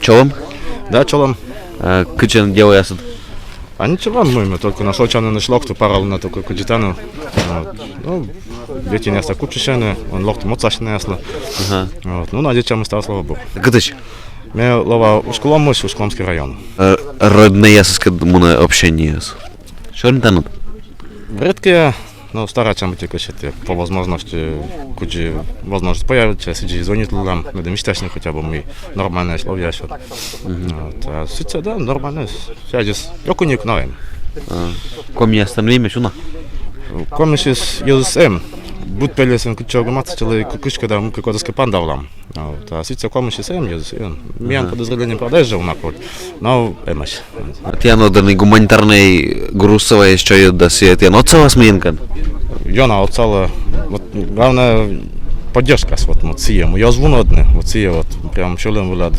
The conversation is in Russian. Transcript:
Чолом? Да, чолом. Кычен делаесың? А ничего, мы только нашел чаны на шлохту, параллельно только кудитану. Ну, дети не остались кучищаны, он лохту моцашны ясно. Ну, на детям мы стали, слава богу. Кытыч? Мы лова Ушкулом, Ушкуломский район. Родные муна общение. Что не танут? Редкие, но стараются мы только по возможности, куди возможность появится, сиди звонит людям, мы доместячны хотя бы мы нормальные условия. А ситуация, да, нормальная, связь, окуник новым. Коми остановим еще на? Комиссис ЮСМ, будь пелесен кучога мацтелы кукушка да мы какой-то скопан давлам. А ситуация комиссис ЮСМ, меня подозрение продажи у напод, но эмаш. Тяно данный гуманитарный грузовая еще до сети, но целая смеянка. Йона отцала, вот главное поддержка, вот мотсия, я звоню одне, вот сия вот прям шелем влад.